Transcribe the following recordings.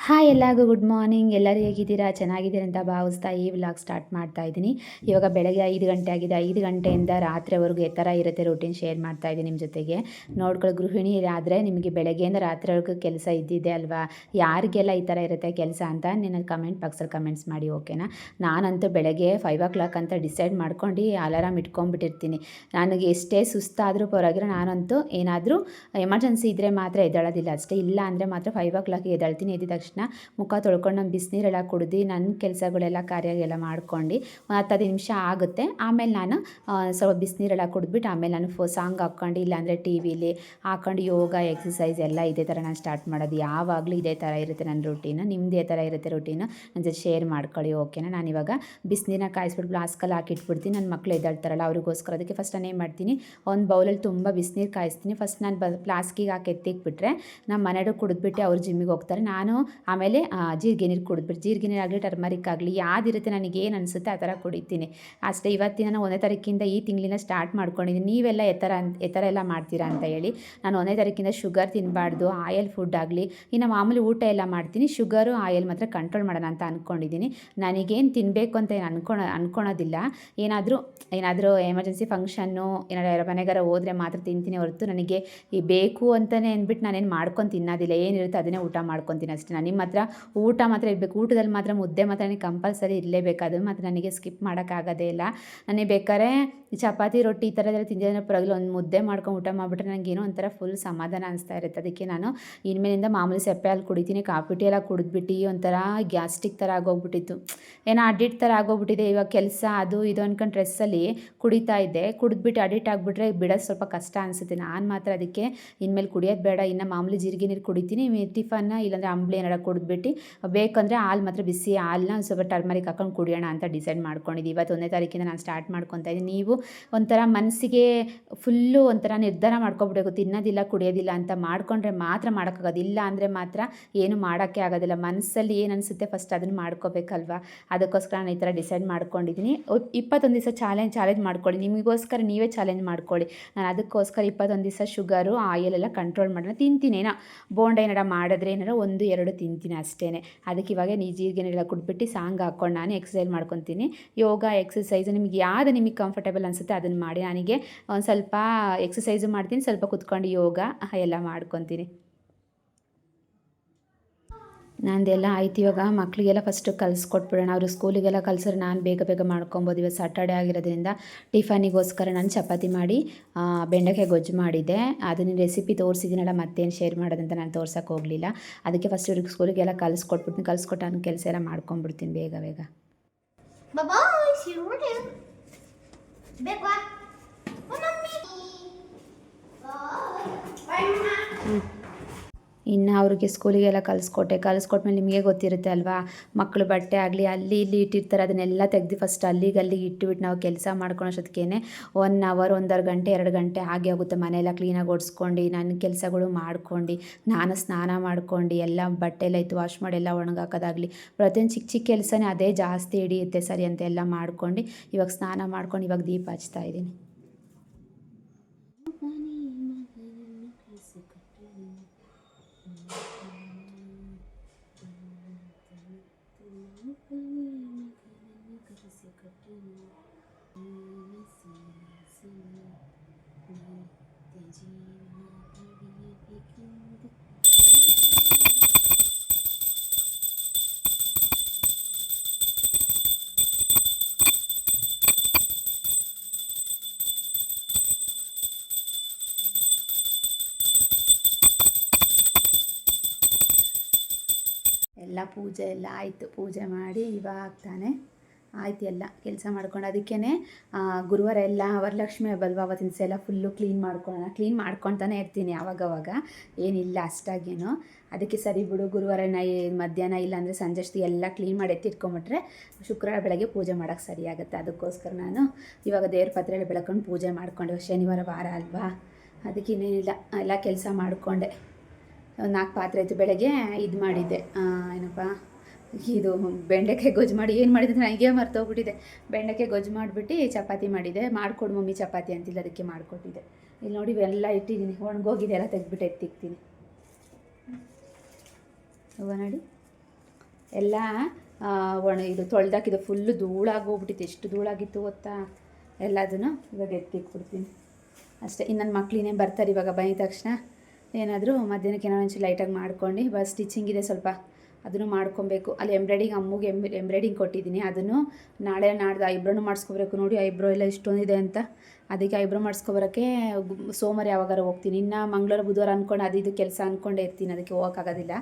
Hi ಎಲ್ಲರಿಗೂ good morning. ಎಲ್ಲರೂ ಹೇಗಿದ್ದೀರಾ? ಚೆನ್ನಾಗಿದ್ದೀರಾ ಅಂತ ಭಾವಿಸ್ತಾ ಈ ವ್ಲಾಗ್ ಸ್ಟಾರ್ಟ್ ಮಾಡ್ತಾ ಇದ್ದೀನಿ. ಇವಾಗ ಬೆಳಗ್ಗೆ 5 ಗಂಟೆ ಆಗಿದೆ. 5 ಗಂಟೆಯಿಂದ ರಾತ್ರಿವರೆಗೂ ಈ ಥರ ಇರುತ್ತೆ ರೂಟೀನ್ ಶೇರ್ ಮಾಡ್ತಾ ಇದ್ದೀನಿ ನಿಮ್ಮ ಜೊತೆಗೆ. ನೋಡ್ಕೊಳ್ಳಿ, ಗೃಹಿಣಿ ಆದರೆ ನಿಮಗೆ ಬೆಳಗ್ಗೆಯಿಂದ ರಾತ್ರಿವರೆಗೂ ಕೆಲಸ ಇದ್ದಿದೆ ಅಲ್ವಾ? ಯಾರಿಗೆಲ್ಲ ಈ ಥರ ಇರುತ್ತೆ ಕೆಲಸ ಅಂತ ನನ್ನ ಕಮೆಂಟ್ ಬಾಕ್ಸಲ್ಲಿ ಕಮೆಂಟ್ಸ್ ಮಾಡಿ, ಓಕೆನಾ? ನಾನಂತೂ ಬೆಳಗ್ಗೆ 5 o'clock ಅಂತ ಡಿಸೈಡ್ ಮಾಡ್ಕೊಂಡು ಅಲಾರಾಮ್ ಇಟ್ಕೊಂಡ್ಬಿಟ್ಟಿರ್ತೀನಿ. ನನಗೆ ಎಷ್ಟೇ ಸುಸ್ತಾದರೂ ಪರವಾಗಿಲ್ಲ, ನಾನಂತೂ ಏನಾದರೂ ಎಮರ್ಜೆನ್ಸಿ ಇದ್ದರೆ ಮಾತ್ರ ಎದ್ದೇಳೋದಿಲ್ಲ ಅಷ್ಟೇ. ಇಲ್ಲ ಅಂದರೆ ಮಾತ್ರ 5 o'clock ಎದ್ದೇಳ್ತೀನಿ. ಎದ್ದ ತಕ್ಷಣ ಮುಖ ತೊಳ್ಕೊಂಡು ನಾನು ಬಿಸಿನೀರೆಲ್ಲ ಕುಡಿದು ನನ್ನ ಕೆಲಸಗಳೆಲ್ಲ ಕಾರ್ಯ ಎಲ್ಲ ಮಾಡ್ಕೊಂಡು 10 ನಿಮಿಷ ಆಗುತ್ತೆ. ಆಮೇಲೆ ನಾನು ಸ್ವಲ್ಪ ಬಿಸಿನೀರೆಲ್ಲ ಕುಡಿದ್ಬಿಟ್ಟು ಆಮೇಲೆ ನಾನು ಸಾಂಗ್ ಹಾಕ್ಕೊಂಡು, ಇಲ್ಲಾಂದರೆ ಟಿ ವಿಲಿ ಹಾಕ್ಕೊಂಡು ಯೋಗ ಎಕ್ಸಸೈಸ್ ಎಲ್ಲ ಇದೇ ಥರ ನಾನು ಸ್ಟಾರ್ಟ್ ಮಾಡೋದು. ಯಾವಾಗಲೂ ಇದೇ ಥರ ಇರುತ್ತೆ ನನ್ನ ರೂಟೀನು. ನಿಮ್ಮದು ಈ ಥರ ಇರುತ್ತೆ ರೂಟೀನು ನನ್ನ ಜೊತೆ ಶೇರ್ ಮಾಡ್ಕೊಳ್ಳಿ, ಓಕೆನಾ? ನಾನಿವಾಗ ಬಿಸಿನೀರನ್ನ ಕಾಯಿಸ್ಬಿಟ್ಟು ಫ್ಲಾಸ್ಕಲ್ಲಿ ಹಾಕಿಟ್ಬಿಡ್ತೀನಿ. ನನ್ನ ಮಕ್ಕಳು ಎದ್ದಾಳ್ತಾರಲ್ಲ ಅವ್ರಿಗೋಸ್ಕರ. ಅದಕ್ಕೆ ಫಸ್ಟ್ ನಾನು ಏನು ಮಾಡ್ತೀನಿ, ಒಂದು ಬೌಲಲ್ಲಿ ತುಂಬ ಬಿಸಿನೀರು ಕಾಯಿಸ್ತೀನಿ. ಫಸ್ಟ್ ನಾನು ಫ್ಲಾಸ್ಕಿಗೆ ಹಾಕಿ ಎತ್ತಿಕ್ಬಿಟ್ರೆ ನಮ್ಮ ಮನೆಯವರು ಕುಡಿದ್ಬಿಟ್ಟು ಅವ್ರು ಜಿಮ್ಮಿಗೆ ಹೋಗ್ತಾರೆ. ನಾನು ಆಮೇಲೆ ಜೀರಿಗೆ ನೀರು ಕುಡಿದ್ಬಿಟ್ಟು, ಜೀರಿಗೆ ನೀರು ಆಗಲಿ ಟರ್ಮರಿಕ್ ಆಗಲಿ ಯಾವುದಿರುತ್ತೆ ನನಗೆ ಏನು ಅನಿಸುತ್ತೆ ಆ ಥರ ಕುಡಿತೀನಿ ಅಷ್ಟೇ. ಇವತ್ತಿನ ನಾನು 1ನೇ ತಾರೀಕಿಂದ ಈ ತಿಂಗಳಿನ ಸ್ಟಾರ್ಟ್ ಮಾಡ್ಕೊಂಡಿದ್ದೀನಿ. ನೀವೆಲ್ಲ ಈ ಥರ ಎಲ್ಲ ಮಾಡ್ತೀರಾ ಅಂತ ಹೇಳಿ. ನಾನು 1ನೇ ತಾರೀಕಿಂದ ಶುಗರ್ ತಿನ್ನಬಾರ್ದು, ಆಯಿಲ್ ಫುಡ್ ಆಗಲಿ, ಇನ್ನು ಮಾಮೂಲಿ ಊಟ ಎಲ್ಲ ಮಾಡ್ತೀನಿ. ಶುಗರು ಆಯಿಲ್ ಮಾತ್ರ ಕಂಟ್ರೋಲ್ ಮಾಡೋಣ ಅಂತ ಅಂದ್ಕೊಂಡಿದ್ದೀನಿ. ನನಗೇನು ತಿನ್ನಬೇಕು ಅಂತ ಏನು ಅನ್ಕೊಳೋದಿಲ್ಲ. ಏನಾದರೂ ಎಮರ್ಜೆನ್ಸಿ ಫಂಕ್ಷನ್ನು ಏನಾದ್ರು ಮನೆಗಾರ ಹೋದರೆ ಮಾತ್ರ ತಿಂತೀನಿ ಹೊರತು ನನಗೆ ಈ ಬೇಕು ಅಂತಲೇ ಅಂದ್ಬಿಟ್ಟು ನಾನೇನು ಮಾಡ್ಕೊಂಡು ತಿನ್ನೋದಿಲ್ಲ. ಏನಿರುತ್ತೆ ಅದನ್ನೇ ಊಟ ಮಾಡ್ಕೊತೀನಿ ಅಷ್ಟೇ. ನಾನು ನಿಮ್ಮ ಹತ್ರ ಊಟ ಮಾತ್ರ ಇರಬೇಕು. ಊಟದಲ್ಲಿ ಮಾತ್ರ ಮುದ್ದೆ ಮಾತ್ರ ನನಗೆ ಕಂಪಲ್ಸರಿ ಇರಲೇಬೇಕು. ಅದು ಮಾತ್ರ ನನಗೆ ಸ್ಕಿಪ್ ಮಾಡೋಕ್ಕಾಗೋದೇ ಇಲ್ಲ. ನನಗೆ ಬೇಕಾದ್ರೆ ಚಪಾತಿ ರೊಟ್ಟಿ ಈ ಥರದ್ದೆಲ್ಲ ತಿಂದಿದ್ರೆ ಪರವಾಗಿಲ್ಲ, ಒಂದು ಮುದ್ದೆ ಮಾಡ್ಕೊಂಡು ಊಟ ಮಾಡಿಬಿಟ್ರೆ ನನಗೇನೋ ಒಂಥರ ಫುಲ್ ಸಮಾಧಾನ ಅನಿಸ್ತಾ ಇರುತ್ತೆ. ಅದಕ್ಕೆ ನಾನು ಇನ್ಮೇಲಿಂದ ಮಾಮೂಲಿ ಸಪ್ಪೆ ಹಾಲು ಕುಡಿತೀನಿ. ಕಾಫಿ ಟೀ ಎಲ್ಲ ಕುಡಿದ್ಬಿಟ್ಟು ಒಂಥರ ಗ್ಯಾಸ್ಟ್ರಿಕ್ ಥರ ಆಗೋಗ್ಬಿಟ್ಟಿತ್ತು, ಏನೋ ಅಡಿಟ್ ಥರ ಆಗೋಗ್ಬಿಟ್ಟಿದೆ. ಇವಾಗ ಕೆಲಸ ಅದು ಇದು ಅಂದ್ಕೊಂಡು ಸ್ಟ್ರೆಸ್ಸಲ್ಲಿ ಕುಡಿತಾ ಇದ್ದೆ. ಕುಡಿದ್ಬಿಟ್ಟು ಅಡಿಟ್ ಆಗಿಬಿಟ್ರೆ ಬಿಡೋದು ಸ್ವಲ್ಪ ಕಷ್ಟ ಅನಿಸುತ್ತೆ. ನಾನು ಮಾತ್ರ ಅದಕ್ಕೆ ಇನ್ಮೇಲೆ ಕುಡಿಯೋದು ಬೇಡ, ಇನ್ನು ಮಾಮೂಲಿ ಜೀರಿಗೆ ನೀರು ಕುಡಿತೀನಿ. ಟಿಫನ್ನ ಇಲ್ಲಾಂದರೆ ಅಂಬ್ಲಿ ಏನಾರ ಕುಡಿದ್ಬಿಟ್ಟು ಬೇಕಂದರೆ ಹಾಲು ಮಾತ್ರ ಬಿಸಿ ಹಾಲನ್ನ ಸ್ವಲ್ಪ ಟರ್ಮರಿಕ್ ಹಾಕೊಂಡು ಕುಡಿಯೋಣ ಅಂತ ಡಿಸೈಡ್ ಮಾಡ್ಕೊಂಡಿದ್ದೆ. ಇವತ್ತು 1ನೇ ತಾರೀಕಿಂದ ನಾನು ಸ್ಟಾರ್ಟ್ ಮಾಡ್ಕೊತಾ ಇದ್ದೀನಿ. ನೀವು ಒಂಥರ ಮನಸ್ಸಿಗೆ ಫುಲ್ಲು ಒಂಥರ ನಿರ್ಧಾರ ಮಾಡ್ಕೊಬಿಡಬೇಕು, ತಿನ್ನೋದಿಲ್ಲ ಕುಡಿಯೋದಿಲ್ಲ ಅಂತ ಮಾಡ್ಕೊಂಡ್ರೆ ಮಾತ್ರ ಮಾಡೋಕ್ಕಾಗೋದು. ಇಲ್ಲ ಅಂದರೆ ಮಾತ್ರ ಏನು ಮಾಡೋಕ್ಕೆ ಆಗೋದಿಲ್ಲ. ಮನಸ್ಸಲ್ಲಿ ಏನು ಅನಿಸುತ್ತೆ ಫಸ್ಟ್ ಅದನ್ನು ಮಾಡ್ಕೋಬೇಕಲ್ವ? ಅದಕ್ಕೋಸ್ಕರ ನಾನು ಈ ಥರ ಡಿಸೈಡ್ ಮಾಡ್ಕೊಂಡಿದ್ದೀನಿ. 21 ದಿವಸ ಚಾಲೆಂಜ್ ಮಾಡ್ಕೊಳ್ಳಿ. ನಿಮಗೋಸ್ಕರ ನೀವೇ ಚಾಲೆಂಜ್ ಮಾಡ್ಕೊಳ್ಳಿ. ನಾನು ಅದಕ್ಕೋಸ್ಕರ 21 ದಿವಸ ಶುಗರು ಆಯಿಲ್ ಎಲ್ಲ ಕಂಟ್ರೋಲ್ ಮಾಡೋಣ. ತಿಂತೀನಿ, ಏನೋ ಬೋಂಡ ಏನಾರ ಮಾಡಿದ್ರೆ ಏನಾರ 1-2 ತಿಂತೀನಿ ಅಷ್ಟೇ. ಅದಕ್ಕೆ ಇವಾಗ ಜೀರಿಗೆ ನೀರೆಲ್ಲ ಕುಟ್ಬಿಟ್ಟು ಸಾಂಗ್ ಹಾಕ್ಕೊಂಡು ನಾನು ಎಕ್ಸಸೈಸ್ ಮಾಡ್ಕೊತೀನಿ. ಯೋಗ ಎಕ್ಸಸೈಸ್ ನಿಮಗೆ ಕಂಫರ್ಟೇಬಲ್ ಅನಿಸುತ್ತೆ ಅದನ್ನು ಮಾಡಿ. ನನಗೆ ಒಂದು ಸ್ವಲ್ಪ ಎಕ್ಸಸೈಸು ಮಾಡ್ತೀನಿ, ಸ್ವಲ್ಪ ಕುತ್ಕೊಂಡು ಯೋಗ ಎಲ್ಲ ಮಾಡ್ಕೊತೀನಿ. ನಂದೆಲ್ಲ ಆಯ್ತು. ಇವಾಗ ಮಕ್ಕಳಿಗೆಲ್ಲ ಫಸ್ಟು ಕಲಿಸ್ಕೊಟ್ಬಿಡೋಣ. ಅವರು ಸ್ಕೂಲಿಗೆಲ್ಲ ಕಲಿಸಿದ್ರೆ ನಾನು ಬೇಗ ಮಾಡ್ಕೊಬೋದು. ಇವತ್ತು ಸಾಟರ್ಡೆ ಆಗಿರೋದ್ರಿಂದ ಟಿಫನಿಗೋಸ್ಕರ ನಾನು ಚಪಾತಿ ಮಾಡಿ ಬೆಂಡೆಕಾಯಿ ಗೊಜ್ಜು ಮಾಡಿದ್ದೆ. ಅದನ್ನ ರೆಸಿಪಿ ತೋರಿಸಿದ್ದೀನಲ್ಲ, ಮತ್ತೇನು ಶೇರ್ ಮಾಡೋದಂತ ನಾನು ತೋರ್ಸೋಕ್ಕೆ ಹೋಗಲಿಲ್ಲ. ಅದಕ್ಕೆ ಫಸ್ಟ್ ಇವ್ರಿಗೆ ಸ್ಕೂಲಿಗೆಲ್ಲ ಕಲಿಸ್ಕೊಟ್ಟು ನಾನು ಕೆಲಸ ಎಲ್ಲ ಮಾಡ್ಕೊಂಡ್ಬಿಡ್ತೀನಿ ಬೇಗ. ಇನ್ನು ಅವ್ರಿಗೆ ಸ್ಕೂಲಿಗೆಲ್ಲ ಕಲಿಸ್ಕೊಟ್ಮೇಲೆ ನಿಮಗೆ ಗೊತ್ತಿರುತ್ತೆ ಅಲ್ವಾ, ಮಕ್ಕಳು ಬಟ್ಟೆ ಆಗಲಿ ಅಲ್ಲಿ ಇಲ್ಲಿ ಇಟ್ಟಿರ್ತಾರೆ, ಅದನ್ನೆಲ್ಲ ತೆಗೆದು ಫಸ್ಟ್ ಅಲ್ಲಿಗೆ ಇಟ್ಟುಬಿಟ್ಟು ನಾವು ಕೆಲಸ ಮಾಡ್ಕೊಳೋಷ್ಟೊತ್ತಿಗೆ 1 ಅವರ್ 1.5 ಗಂಟೆ 2 ಗಂಟೆ ಹಾಗೆ ಆಗುತ್ತೆ. ಮನೆಯೆಲ್ಲ ಕ್ಲೀನಾಗಿ ಒರೆಸ್ಕೊಂಡು ನನ್ನ ಕೆಲಸಗಳು ಮಾಡ್ಕೊಂಡು ನಾನು ಸ್ನಾನ ಮಾಡ್ಕೊಂಡು ಎಲ್ಲ ಬಟ್ಟೆ ಎಲ್ಲ ಇತ್ತು ವಾಶ್ ಮಾಡಿ ಎಲ್ಲ ಒಣಗಾಕೋದಾಗಲಿ ಪ್ರತಿಯೊಂದು ಚಿಕ್ಕ ಕೆಲಸನೇ ಅದೇ ಜಾಸ್ತಿ ಹಿಡಿಯುತ್ತೆ. ಸರಿ ಅಂತ ಎಲ್ಲ ಮಾಡ್ಕೊಂಡು ಇವಾಗ ಸ್ನಾನ ಮಾಡ್ಕೊಂಡು ಇವಾಗ ದೀಪ ಹಚ್ತಾ ಇದ್ದೀನಿ. ಎಲ್ಲ ಪೂಜೆ ಎಲ್ಲ ಆಯಿತು. ಪೂಜೆ ಮಾಡಿ ಇವಾಗ ತಾನೇ ಆಯ್ತು ಎಲ್ಲ ಕೆಲಸ ಮಾಡ್ಕೊಂಡು. ಅದಕ್ಕೇ ಗುರುವಾರ ಎಲ್ಲ ವರಲಕ್ಷ್ಮಿ ಹಬ್ಬಲ್ವ, ಅವತ್ತಿನ ದಿವಸ ಎಲ್ಲ ಫುಲ್ಲು ಕ್ಲೀನ್ ಮಾಡ್ಕೊತಾನೆ ಇರ್ತೀನಿ ಆವಾಗವಾಗ, ಏನಿಲ್ಲ ಅಷ್ಟಾಗೇನು. ಅದಕ್ಕೆ ಸರಿ ಬಿಡು, ಗುರುವಾರ ಮಧ್ಯಾಹ್ನ ಇಲ್ಲಾಂದರೆ ಸಂಜೆ ಅಷ್ಟು ಎಲ್ಲ ಕ್ಲೀನ್ ಮಾಡಿ ಎತ್ತಿಟ್ಕೊಂಬಿಟ್ರೆ ಶುಕ್ರವಾರ ಬೆಳಗ್ಗೆ ಪೂಜೆ ಮಾಡೋಕ್ಕೆ ಸರಿ ಆಗುತ್ತೆ. ಅದಕ್ಕೋಸ್ಕರ ನಾನು ಇವಾಗ ದೇವ್ರ ಪಾತ್ರೆ ಎಲ್ಲ ಬೆಳಕೊಂಡು ಪೂಜೆ ಮಾಡಿಕೊಂಡೆ. ಶನಿವಾರ ವಾರ ಅಲ್ವಾ, ಅದಕ್ಕೆ ಇನ್ನೇನಿಲ್ಲ ಎಲ್ಲ ಕೆಲಸ ಮಾಡಿಕೊಂಡೆ. 4 ಪಾತ್ರೆ ಇತ್ತು. ಬೆಳಗ್ಗೆ ಇದು ಮಾಡಿದ್ದೆ, ಏನಪ್ಪ ಇದು ಬೆಂಡೆಕಾಯಿ ಗೊಜ್ಜು ಮಾಡಿ ಏನು ಮಾಡಿದ್ದೆ ನನಗೆ ಮರ್ತೋಗ್ಬಿಟ್ಟಿದೆ. ಬೆಂಡೆಕಾಯಿ ಗೊಜ್ಜು ಮಾಡಿಬಿಟ್ಟು ಚಪಾತಿ ಮಾಡಿದೆ. ಮಾಡಿಕೊಡು ಮಮ್ಮಿ ಚಪಾತಿ ಅಂತಿಲ್ಲ, ಅದಕ್ಕೆ ಮಾಡಿಕೊಟ್ಟಿದ್ದೆ. ಇಲ್ಲಿ ನೋಡಿ ಇವೆಲ್ಲ ಇಟ್ಟಿದ್ದೀನಿ, ಒಣಗೋಗಿದೆ, ಎಲ್ಲ ತೆಗೆದ್ಬಿಟ್ಟು ಎತ್ತಿಕ್ತೀನಿ. ಹೂವು ನೋಡಿ ಎಲ್ಲ ಇದು ತೊಳ್ದಾಕಿದ್ದು ಫುಲ್ಲು ಧೂಳಾಗೋಗ್ಬಿಟ್ಟಿತ್ತು. ಎಷ್ಟು ಧೂಳಾಗಿತ್ತು ಗೊತ್ತಾ ಎಲ್ಲದನ್ನು. ಇವಾಗ ಎತ್ತಿಕ್ಬಿಡ್ತೀನಿ ಅಷ್ಟೇ. ಇನ್ನು ನನ್ನ ಮಕ್ಳಿನೇ ಬರ್ತಾರೆ ಇವಾಗ ಬಂದ ತಕ್ಷಣ ಏನಾದರೂ ಮಧ್ಯಾಹ್ನಕ್ಕೆ ಏನೋ ಒಂಚೂರು ಲೈಟಾಗಿ ಮಾಡ್ಕೊಂಡು ಸ್ಟಿಚಿಂಗ್ ಇದೆ ಸ್ವಲ್ಪ, ಅದನ್ನು ಮಾಡ್ಕೊಬೇಕು. ಅಲ್ಲಿ ಅಮ್ಮಗೆ ಎಂಬ್ರಾಯ್ಡಿಂಗ್ ಕೊಟ್ಟಿದ್ದೀನಿ, ಅದನ್ನು ನಾಳೆ ನಾಡ್ದು ಐಬ್ರೋನು ಮಾಡಿಸ್ಕೊಬರಬೇಕು. ನೋಡಿ ಐಬ್ರೋ ಎಲ್ಲ ಇಷ್ಟೊಂದಿದೆ ಅಂತ, ಅದಕ್ಕೆ ಐಬ್ರೋ ಮಾಡಿಸ್ಕೊಬರೋಕ್ಕೆ ಸೋಮವಾರ ಯಾವಾಗಾರ ಹೋಗ್ತೀನಿ. ಇನ್ನು ಮಂಗಳವಾರ ಬುಧವಾರ ಅಂದ್ಕೊಂಡು ಅದು ಇದು ಕೆಲಸ ಅಂದ್ಕೊಂಡೇ ಇರ್ತೀನಿ, ಅದಕ್ಕೆ ಹೋಗೋಕ್ಕಾಗೋದಿಲ್ಲ.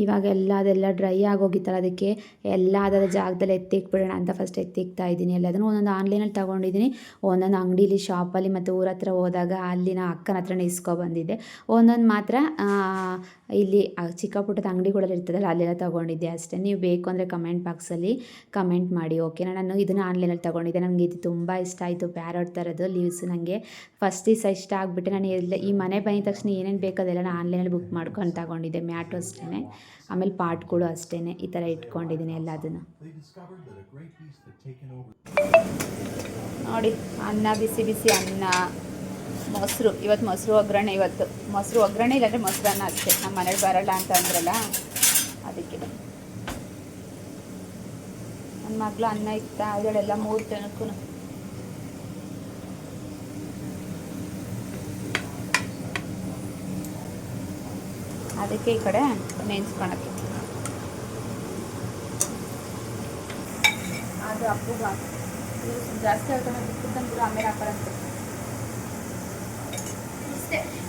ಇವಾಗ ಅದೆಲ್ಲ ಡ್ರೈ ಆಗೋಗಿತ್ತಲ್ಲ, ಅದಕ್ಕೆ ಎಲ್ಲ ಅದರ ಜಾಗದಲ್ಲಿ ಎತ್ತಿಕ್ಬಿಡೋಣ ಅಂತ ಫಸ್ಟ್ ಎತ್ತಿಕ್ತಾ ಇದ್ದೀನಿ. ಎಲ್ಲದನ್ನು ಒಂದೊಂದು ಆನ್ಲೈನಲ್ಲಿ ತೊಗೊಂಡಿದ್ದೀನಿ, ಒಂದೊಂದು ಅಂಗಡೀಲಿ ಶಾಪಲ್ಲಿ ಮತ್ತು ಊರ ಹತ್ರ ಹೋದಾಗ ಅಲ್ಲಿನ ಅಕ್ಕನ ಹತ್ರನೇ ಇಸ್ಕೊಬಂದಿದ್ದೆ. ಒಂದೊಂದು ಮಾತ್ರ ಇಲ್ಲಿ ಚಿಕ್ಕ ಪುಟ್ಟದ ಅಂಗಡಿಗಳಲ್ಲಿ ಇರ್ತದಲ್ಲ ಅಲ್ಲೆಲ್ಲ ತೊಗೊಂಡಿದ್ದೆ ಅಷ್ಟೇ. ನೀವು ಬೇಕು ಅಂದರೆ ಕಮೆಂಟ್ ಬಾಕ್ಸಲ್ಲಿ ಕಮೆಂಟ್ ಮಾಡಿ ಓಕೆನಾ. ನಾನು ಇದನ್ನು ಆನ್ಲೈನಲ್ಲಿ ತೊಗೊಂಡಿದ್ದೆ, ನನಗೆ ಇದು ತುಂಬ ಇಷ್ಟ ಆಯಿತು. ಪ್ಯಾರಟ್ ಥರದ್ದು ಲೀವ್ಸ್ ನನಗೆ ಫಸ್ಟ್ ದಿವಸ ಇಷ್ಟ ಆಗಿಬಿಟ್ಟೆ. ನಾನು ಈ ಮನೆ ಬಂದ ತಕ್ಷಣ ಏನೇನು ಬೇಕು ಅದೆಲ್ಲ ನಾನು ಆನ್ಲೈನಲ್ಲಿ ಬುಕ್ ಮಾಡ್ಕೊಂಡು ತಗೊಂಡಿದ್ದೆ. ಮ್ಯಾಟು ಅಷ್ಟೇ, ಆಮೇಲೆ ಪಾಟ್ಗಳು ಅಷ್ಟೇ ಈ ಥರ ಇಟ್ಕೊಂಡಿದ್ದೀನಿ ಎಲ್ಲದನ್ನು. ನೋಡಿ ಅನ್ನ, ಬಿಸಿ ಬಿಸಿ ಅನ್ನ, ಮೊಸರು. ಇವತ್ತು ಮೊಸರು ಒಗ್ಗರಣೆ, ಮೊಸರು ಒಗ್ಗರಣೆ ಇಲ್ಲಾಂದರೆ ಮೊಸರನ್ನ ಅಷ್ಟೇ. ನಮ್ಮ ಮನೇಲಿ ಬರೋಲ್ಲ ಅಂತ ಅಂದ್ರಲ್ಲ ಅದಕ್ಕೆ. ನನ್ನ ಮಗಳು ಅನ್ನ ಇಕ್ತಾ ಅದರಲ್ಲೆಲ್ಲ 3 ಜನಕ್ಕೂ. ಅದಕ್ಕೆ ಈ ಕಡೆ ನೆನೆಸ್ಕೊಳಕ್ಕೆ ಅದು ಅಪ್ಪುಗ ಜಾಸ್ತಿ ಹಾಕೋಣ ಬಿಟ್ಟು ಆಮೇಲೆ ಹಾಕೋಣಂತೆ.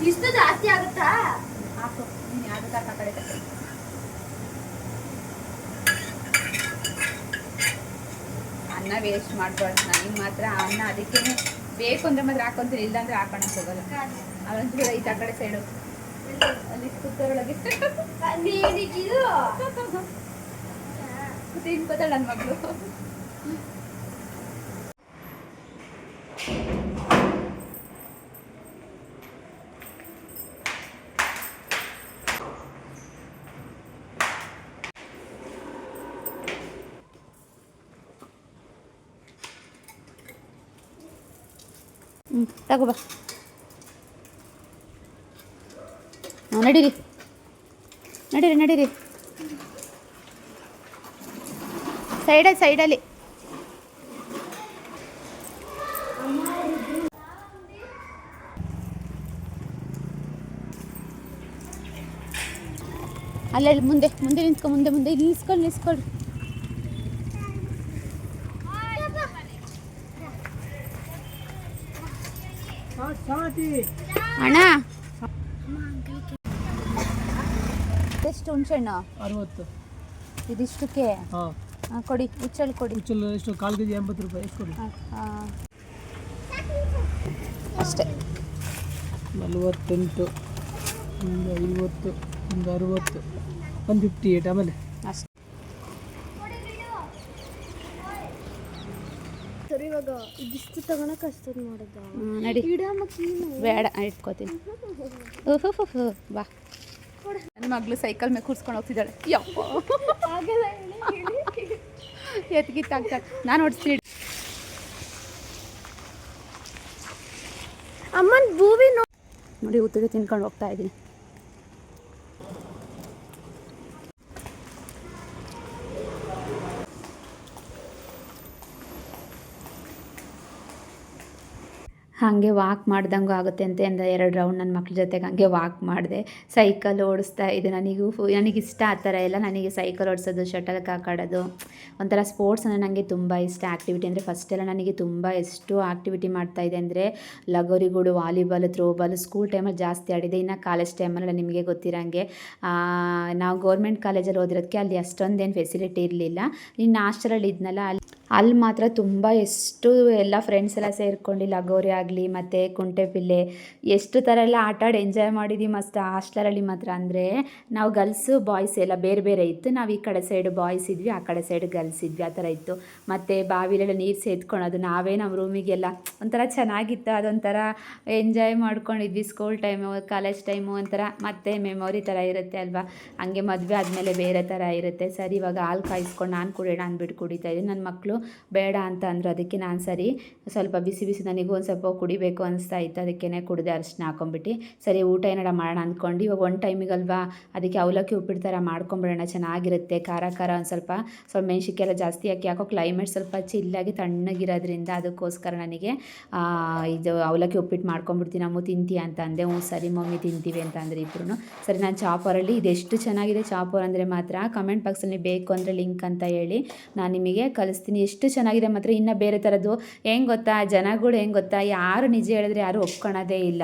ಇಷ್ಟು ಜಾಸ್ತಿ ಆಗುತ್ತಾ? ಹಾಕು ನೀನು ಯಾವ್ದು ಆ ಕಡೆ ಅನ್ನ ವೇಸ್ಟ್ ಮಾಡ್ಬಾರ್ದು. ನನಗೆ ಮಾತ್ರ ಅನ್ನ ಅದಕ್ಕೆ ಬೇಕು ಅಂದರೆ ಮಾತ್ರ ಹಾಕೊಂತೀನಿ, ಇಲ್ಲಾಂದ್ರೆ ಹಾಕೋಣಕ್ಕೆ ಹೋಗಲ್ಲ. ಅದಂತೂ ಈ ಕಡೆ ಸೈಡು ಅಲ್ಲಿ ಕುತ್ತರೊಳಗೆ ತಿನ್ಕೋತಾಳೆ ನನ್ನ ಮಗಳು. ತಗೋಬಾ, ನಡೀರಿ ನಡೀರಿ ನಡೀರಿ. ಸೈಡಲ್ಲಿ ಅಲ್ಲಲ್ಲಿ ಮುಂದೆ ನಿಂತ್ಕೊ, ಮುಂದೆ ಇಲ್ಲಿ ನಿಲ್ಸ್ಕೊಳ್ರಿ. ಅಣ್ಣ ಎಷ್ಟು ಹುಣಸೆಹಣ್ಣು? 60. ಇದಿಷ್ಟಕ್ಕೆ ಕೊಡಿ, ಹುಚ್ಚಲ್ಲಿ ಕೊಡಿ. ಎಷ್ಟು? 1/4 kg 80 ರೂಪಾಯಿ. ಎಷ್ಟು ಕೊಡಿ? ಅಷ್ಟೇ. 48, 50, 60, 158. ಆಮೇಲೆ ಅಷ್ಟೇ. ಸರಿ, ಇವಾಗ ಇದಿಷ್ಟು ತಗೊಳಕ್ಕೆ ಅಷ್ಟೊಂದು ಮಾಡೋದು ನಡಿ. ಬೇಡ ಇಟ್ಕೋತೀನಿ. ಬಾ. ನನ್ನ ಮಗಳು ಸೈಕಲ್ ಮೇಲೆ ಕೂರ್ಸ್ಕೊಂಡು ಹೋಗ್ತಿದ್ದಾಳೆ. ಯಪ್ಪ ಎತ್ಗಿತ್ತಾಗ್ತಾಳೆ. ನಾನು ಓಡಿಸ್ತೀನಿ. ಅಮ್ಮನ ಭೂಮಿ ನೋಡಿ ಉತ್ತಿಗೆ ತಿನ್ಕೊಂಡು ಹೋಗ್ತಾ ಇದ್ದೀನಿ. ಹಾಗೆ ವಾಕ್ ಮಾಡ್ದಂಗೂ ಆಗುತ್ತೆ ಅಂತ 2 ರೌಂಡ್ ನನ್ನ ಮಕ್ಳ ಜೊತೆಗೆ ಹಾಗೆ ವಾಕ್ ಮಾಡಿದೆ. ಸೈಕಲ್ ಓಡಿಸ್ತಾ ಇದೆ. ನನಗಿಷ್ಟ ಆ ಥರ ಎಲ್ಲ. ನನಗೆ ಸೈಕಲ್ ಓಡಿಸೋದು, ಶಟಲ್ ಕಾಕ್ ಆಡೋದು, ಒಂಥರ ಸ್ಪೋರ್ಟ್ಸ್ ಅಂದರೆ ನನಗೆ ತುಂಬ ಇಷ್ಟ. ಆ್ಯಕ್ಟಿವಿಟಿ ಅಂದರೆ ಫಸ್ಟೆಲ್ಲ ನನಗೆ ತುಂಬ ಎಷ್ಟು ಆ್ಯಕ್ಟಿವಿಟಿ ಮಾಡ್ತಾಯಿದ್ದೆ ಅಂದರೆ ಲಗೋರಿಗಳು, ವಾಲಿಬಾಲ್, ಥ್ರೋಬಾಲ್ ಸ್ಕೂಲ್ ಟೈಮಲ್ಲಿ ಜಾಸ್ತಿ ಆಡಿದೆ. ಇನ್ನು ಕಾಲೇಜ್ ಟೈಮಲ್ಲಿ ನಿಮಗೆ ಗೊತ್ತಿರೋಂಗೆ ನಾವು ಗೌರ್ಮೆಂಟ್ ಕಾಲೇಜಲ್ಲಿ ಓದಿರೋದಕ್ಕೆ ಅಲ್ಲಿ ಅಷ್ಟೊಂದೇನು ಫೆಸಿಲಿಟಿ ಇರಲಿಲ್ಲ. ಇನ್ನು ಹಾಸ್ಟೆಲಲ್ಲಿ ಇದ್ನಲ್ಲ, ಅಲ್ಲಿ ಅಲ್ಲಿ ಮಾತ್ರ ತುಂಬ ಎಷ್ಟು ಎಲ್ಲ ಫ್ರೆಂಡ್ಸ್ ಎಲ್ಲ ಸೇರ್ಕೊಂಡು ಲಗೋರಿ ಆಗಲಿ ಮತ್ತು ಕುಂಟೆಬಿಲ್ಲೆ ಎಷ್ಟು ಥರ ಎಲ್ಲ ಆಟಾಡಿ ಎಂಜಾಯ್ ಮಾಡಿದ್ದೀವಿ ಮಸ್ತ್. ಹಾಸ್ಟೆಲಲ್ಲಿ ಮಾತ್ರ ಅಂದರೆ ನಾವು ಗರ್ಲ್ಸು ಬಾಯ್ಸ್ ಎಲ್ಲ ಬೇರೆ ಬೇರೆ ಇತ್ತು. ನಾವು ಈ ಕಡೆ ಸೈಡ್ ಬಾಯ್ಸ್ ಇದ್ವಿ, ಆ ಕಡೆ ಸೈಡ್ ಗರ್ಲ್ಸ್ ಇದ್ವಿ, ಆ ಥರ ಇತ್ತು. ಮತ್ತು ಬಾವಿಲೆಲ್ಲ ನೀರು ಸೇದ್ಕೊಳೋದು ನಾವೇ ನಮ್ಮ ರೂಮಿಗೆಲ್ಲ ಒಂಥರ ಚೆನ್ನಾಗಿತ್ತು. ಅದೊಂಥರ ಎಂಜಾಯ್ ಮಾಡ್ಕೊಂಡಿದ್ವಿ. ಸ್ಕೂಲ್ ಟೈಮು, ಕಾಲೇಜ್ ಟೈಮು ಒಂಥರ ಮತ್ತೆ ಮೆಮೊರಿ ಥರ ಇರುತ್ತೆ ಅಲ್ವಾ. ಹಂಗೆ ಮದುವೆ ಆದಮೇಲೆ ಬೇರೆ ಥರ ಇರುತ್ತೆ. ಸರಿ ಇವಾಗ ಹಾಲು ಕಾಯಿಸ್ಕೊಂಡು ನಾನು ಕುಡಿಯೋಣ ಅಂದ್ಬಿಟ್ಟು ಕುಡಿತಾಯಿದ್ದೀನಿ. ನನ್ನ ಮಕ್ಕಳು ಬೇಡ ಅಂತ ಅಂದರು. ಅದಕ್ಕೆ ನಾನು ಸರಿ ಸ್ವಲ್ಪ ಬಿಸಿ ಬಿಸಿ ನನಗೂ ಒಂದು ಸ್ವಲ್ಪ ಕುಡಿಬೇಕು ಅನಿಸ್ತಾ ಇತ್ತು. ಅದಕ್ಕೇ ಕುಡಿದೆ, ಅರಿಶಿನ ಹಾಕೊಂಬಿಟ್ಟು. ಸರಿ ಊಟ ಏನಾರ ಮಾಡೋಣ ಅಂದ್ಕೊಂಡು ಇವಾಗ ಒಂದು ಟೈಮಿಗಲ್ವಾ, ಅದಕ್ಕೆ ಅವಲಕ್ಕಿ ಉಪ್ಪಿಟ್ಟು ಥರ ಮಾಡ್ಕೊಂಬಿಡೋಣ, ಚೆನ್ನಾಗಿರುತ್ತೆ. ಖಾರ ಖಾರ ಒಂದು ಸ್ವಲ್ಪ ಮೆಣ್ಸಿನ್ಕಾಯಿ ಎಲ್ಲ ಜಾಸ್ತಿ ಹಾಕಿ, ಯಾಕೋ ಕ್ಲೈಮೇಟ್ ಸ್ವಲ್ಪ ಚಿಲ್ಲಾಗಿ ತಣ್ಣಗಿರೋದ್ರಿಂದ ಅದಕ್ಕೋಸ್ಕರ ನನಗೆ ಇದು ಅವಲಕ್ಕಿ ಉಪ್ಪಿಟ್ಟು ಮಾಡ್ಕೊಂಬಿಡ್ತೀನಿ. ಅಮ್ಮ ತಿಂತೀಯ ಅಂತ ಅಂದೆ. ಹ್ಞೂ ಸರಿ ಮಮ್ಮಿ ತಿಂತೀವಿ ಅಂತ ಅಂದರೆ ಇಬ್ಬರು. ಸರಿ ನಾನು ಚಾಪರಲ್ಲಿ ಇದೆಷ್ಟು ಚೆನ್ನಾಗಿದೆ ಚಾಪರ್ ಅಂದರೆ ಮಾತ್ರ ಕಮೆಂಟ್ ಬಾಕ್ಸಲ್ಲಿ ಬೇಕು ಅಂದರೆ ಲಿಂಕ್ ಅಂತ ಹೇಳಿ ನಾನು ನಿಮಗೆ ಕಳಿಸ್ತೀನಿ. ಎಷ್ಟು ಚೆನ್ನಾಗಿದೆ ಮಾತ್ರ. ಇನ್ನು ಬೇರೆ ಥರದ್ದು ಹೆಂಗೆ ಗೊತ್ತಾ, ಜನಗಳು ಹೆಂಗೆ ಗೊತ್ತಾ, ಯಾರು ನಿಜ ಹೇಳಿದ್ರೆ ಯಾರು ಒಪ್ಕೊಳೋದೇ ಇಲ್ಲ.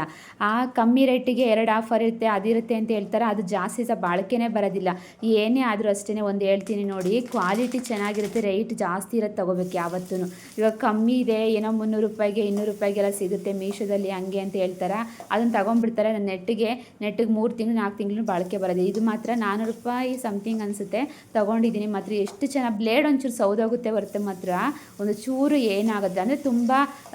ಆ ಕಮ್ಮಿ ರೇಟಿಗೆ 2 ಆಫರ್ ಇರುತ್ತೆ, ಅದಿರುತ್ತೆ ಅಂತ ಹೇಳ್ತಾರೆ. ಅದು ಜಾಸ್ತಿ ಸಹ ಬಾಳಿಕೆನೇ ಬರೋದಿಲ್ಲ. ಏನೇ ಆದರೂ ಅಷ್ಟೇ ಒಂದು ಹೇಳ್ತೀನಿ ನೋಡಿ, ಕ್ವಾಲಿಟಿ ಚೆನ್ನಾಗಿರುತ್ತೆ, ರೇಟ್ ಜಾಸ್ತಿ ಇರೋದು ತೊಗೋಬೇಕು ಯಾವತ್ತೂ. ಇವಾಗ ಕಮ್ಮಿ ಇದೆ ಏನೋ 300 ರೂಪಾಯಿಗೆ 200 ರೂಪಾಯಿಗೆಲ್ಲ ಸಿಗುತ್ತೆ ಮೀಶೋದಲ್ಲಿ ಹಂಗೆ ಅಂತ ಹೇಳ್ತಾರೆ. ಅದನ್ನು ತೊಗೊಂಡ್ಬಿಡ್ತಾರೆ. ನನ್ನ ನೆಟ್ಟಿಗೆ 3 ತಿಂಗಳು 4 ತಿಂಗಳು ಬಾಳಿಕೆ ಬರೋದು. ಇದು ಮಾತ್ರ 400 ರೂಪಾಯಿ ಸಮಥಿಂಗ್ ಅನಿಸುತ್ತೆ ತೊಗೊಂಡಿದ್ದೀನಿ. ಮಾತ್ರ ಎಷ್ಟು ಚೆನ್ನಾಗಿ ಬ್ಲೇಡ್ ಒಂಚೂರು ಸೌದೋಗುತ್ತೆ ಬರುತ್ತೆ ಮಾತ್ರ, ಒಂದು ಚೂರು ಏನಾಗುತ್ತೆ ಅಂದರೆ ತುಂಬ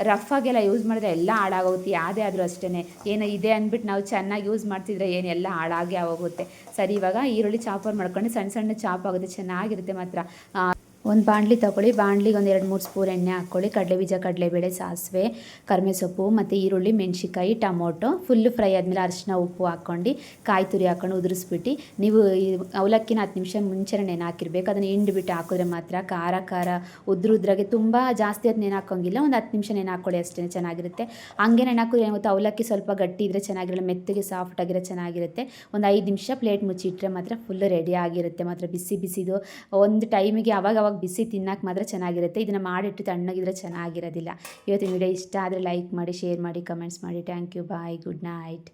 ರಫ್ ಆಗೆಲ್ಲ ಯೂಸ್ ಮಾಡಿದ್ರೆ ಎಲ್ಲ ಹಾಳಾಗೋಗುತ್ತೆ. ಯಾವುದೇ ಆದರೂ ಅಷ್ಟೇ, ಏನೋ ಇದೆ ಅಂದ್ಬಿಟ್ಟು ನಾವು ಚೆನ್ನಾಗಿ ಯೂಸ್ ಮಾಡ್ತಿದ್ರೆ ಏನೆಲ್ಲ ಹಾಳಾಗಿ ಆಗೋಗುತ್ತೆ. ಸರಿ ಇವಾಗ ಈರುಳ್ಳಿ ಚಾಪರ್ ಮಾಡ್ಕೊಂಡು ಸಣ್ಣ ಸಣ್ಣ ಚಾಪ್ ಆಗುತ್ತೆ, ಚೆನ್ನಾಗಿರುತ್ತೆ ಮಾತ್ರ. ಒಂದು ಬಾಣಲಿ ತೊಗೊಳ್ಳಿ. ಬಾಣಲಿಗೆ ಒಂದು 2-3 ಸ್ಪೂನ್ ಎಣ್ಣೆ ಹಾಕ್ಕೊಳ್ಳಿ. ಕಡಲೆಬೀಜ, ಕಡಲೆಬೇಳೆ, ಸಾಸಿವೆ, ಕರಿಬೇವು ಸೊಪ್ಪು ಮತ್ತು ಈರುಳ್ಳಿ, ಮೆಣಸಿನ್ಕಾಯಿ, ಟೊಮೊಟೊ ಫುಲ್ಲು ಫ್ರೈ ಆದಮೇಲೆ ಅರಿಶಿನ ಉಪ್ಪು ಹಾಕ್ಕೊಂಡು ಕಾಯಿ ತುರಿ ಹಾಕ್ಕೊಂಡು ಉದುರಿಸ್ಬಿಟ್ಟು ನೀವು ಈ ಅವಲಕ್ಕಿನ 10 ನಿಮಿಷ ಮುಂಚೆನೇ ನೆನೆ ಹಾಕಿರ್ಬೇಕು. ಅದನ್ನು ಹಿಂಡ್ಬಿಟ್ಟು ಹಾಕಿದ್ರೆ ಮಾತ್ರ ಖಾರ ಖಾರ ಉದ್ರಾಗೆ ತುಂಬ ಜಾಸ್ತಿ ಹೊತ್ತು ನೆನೆ ಹಾಕೋಂಗಿಲ್ಲ. ಒಂದು 10 ನಿಮಿಷ ನೆನೆ ಹಾಕ್ಕೊಳ್ಳಿ ಅಷ್ಟೇ, ಚೆನ್ನಾಗಿರುತ್ತೆ. ಹಂಗೆ ನೆನೆ ಹಾಕಿದ್ರೆ ಏನಾಗುತ್ತೆ, ಅವಲಕ್ಕಿ ಸ್ವಲ್ಪ ಗಟ್ಟಿ ಇದ್ದರೆ ಚೆನ್ನಾಗಿರಲ್ಲ, ಮೆತ್ತಗೆ ಸಾಫ್ಟ್ ಆಗಿರೋ ಚೆನ್ನಾಗಿರುತ್ತೆ. ಒಂದು 5 ನಿಮಿಷ ಪ್ಲೇಟ್ ಮುಚ್ಚಿಟ್ರೆ ಮಾತ್ರ ಫುಲ್ಲು ರೆಡಿ ಆಗಿರುತ್ತೆ ಮಾತ್ರ. ಬಿಸಿ ಬಿಸಿದು ಒಂದು ಟೈಮಿಗೆ ಅವಾಗ ಬಿಸಿ ತಿನ್ನಕ್ಕೆ ಮಾತ್ರ ಚೆನ್ನಾಗಿರುತ್ತೆ. ಇದನ್ನು ಮಾಡಿಟ್ಟು ತಣ್ಣಗಿದ್ರೆ ಚೆನ್ನಾಗಿರೋದಿಲ್ಲ. ಇವತ್ತಿನ ವಿಡಿಯೋ ಇಷ್ಟ ಆದರೆ ಲೈಕ್ ಮಾಡಿ, ಶೇರ್ ಮಾಡಿ, ಕಮೆಂಟ್ಸ್ ಮಾಡಿ. Thank you, bye, good night.